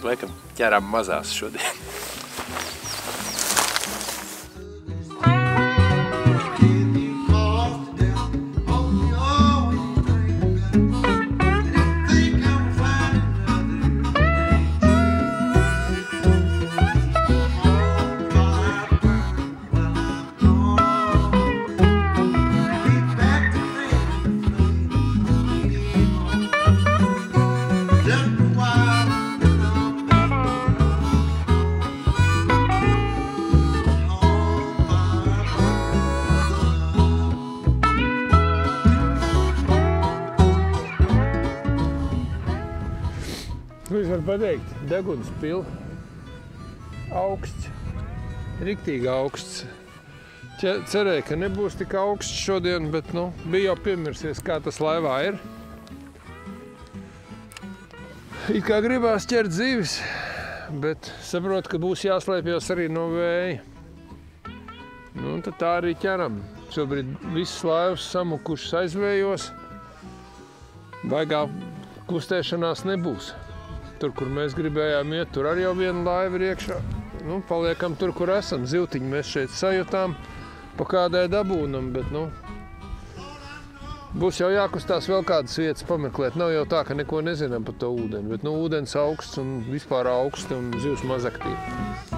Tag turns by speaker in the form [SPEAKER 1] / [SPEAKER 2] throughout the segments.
[SPEAKER 1] Laikam ķerām mazās šodien.
[SPEAKER 2] Es varu pateikt, deguns pila augsts, riktīgi augsts. Cerēju, ka nebūs tik augsts šodien, bet bija jau piemirsies, kā tas laivā ir. It kā gribās ķert zivis, bet saprotu, ka būs jāslēpjas arī no vēja. Tad tā arī ķeram. Šobrīd visas laivas samukušas aizvējos. Baigā kustēšanās nebūs. Tur, kur mēs gribējām iet, tur arī jau viena laiva ir iekšā. Paliekam tur, kur esam. Zivtiņu mēs šeit sajūtām, pa kādai dabūnam, bet būs jau jākustās vēl kādas vietas pameklēt. Nav jau tā, ka neko nezinām par to ūdeni, bet ūdens augsts un vispār augsts un zivs mazaktīvi.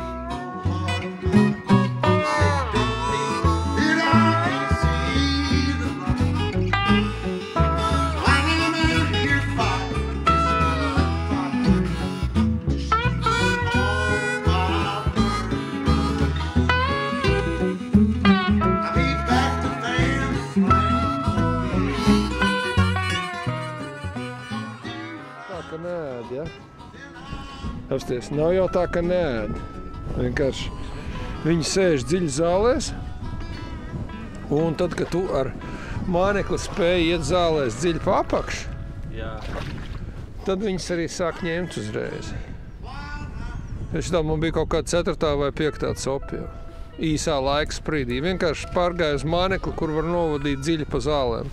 [SPEAKER 2] Apsties, nav jau tā, ka neēd. Vienkārši viņi sēž dziļi zālēs, un tad, kad tu ar mānekli spēji iet zālēs dziļi pa apakšu, tad viņas arī sāk ņemt uzreiz. Es tā man bija kaut kāda 4. vai 5. copa jau. Īsā laika sprīdī. Vienkārši pārgāju uz mānekli, kur var novadīt dziļi pa zālēm.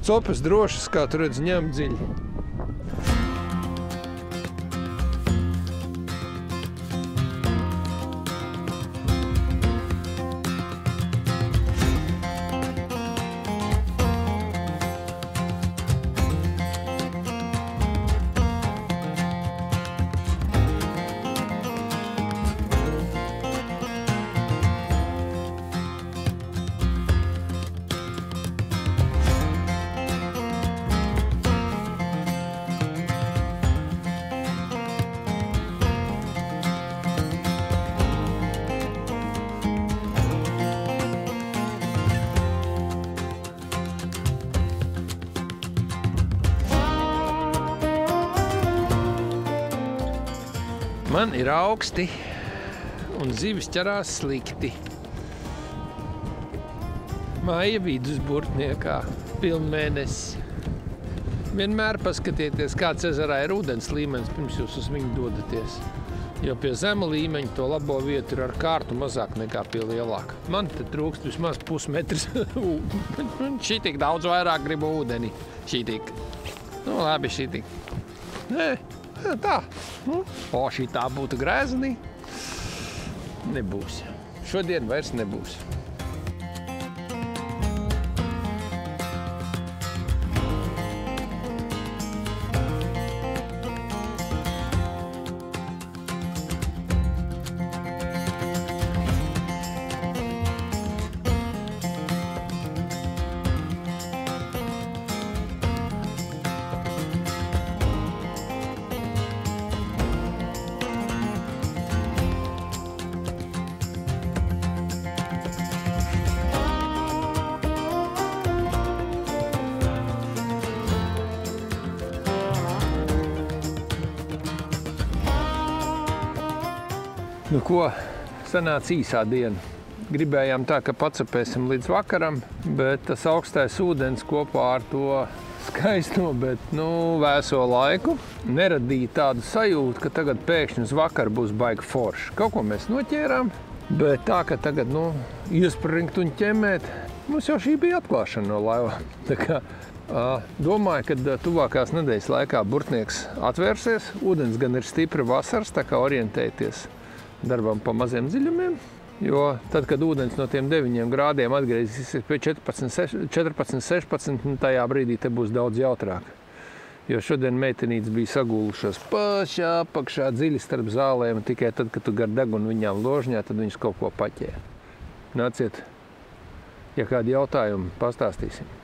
[SPEAKER 2] Copas drošas, kā tu redz, ņem dziļi. Man ir augsti un zivis ķerās slikti. Maija vidus burtniekā, pilnmēnesis. Vienmēr paskatieties, kāds ezerā ir ūdens līmenis, pirms jūs uz viņu dodaties. Jo pie zema līmeņa to labo vietu ir ar kārtu mazāk nekā pie lielāka. Man te trūkst vismaz pusmetrs. Šī tik daudz vairāk gribu ūdeni. Šī tik. Labi, šī tik. Nē. Tā. Šī tā būtu grezni. Nebūs. Šodien vairs nebūs. Ko, sanāca īsā diena. Gribējām tā, ka pacapēsim līdz vakaram, bet tas augstais ūdens kopā ar to skaisto, bet vēso laiku neradīja tādu sajūtu, ka tagad pēkšņi uz vakaru būs baigi forši. Kaut ko mēs noķērām, bet tā, ka tagad iespringt un ķemēt, mums jau šī bija atklāšana no laivām. Tā kā domāju, ka tuvākās nedēļas laikā Burtnieks atvērsies. Ūdens gan ir stipri vasaras, tā kā orientēties darbam pa maziem dziļumiem. Jo tad, kad ūdens no tiem 9 grādiem atgriezīsies pie 14, 16, tajā brīdī te būs daudz jautrāk. Jo šodien meitenītes bija sagūlušās pašā apakšā dziļi starp zālēm, tikai tad, kad tu gar degunu viņām ložņā, tad viņas kaut ko paķēra. Nāciet, ja kādi jautājumi, pastāstīsim.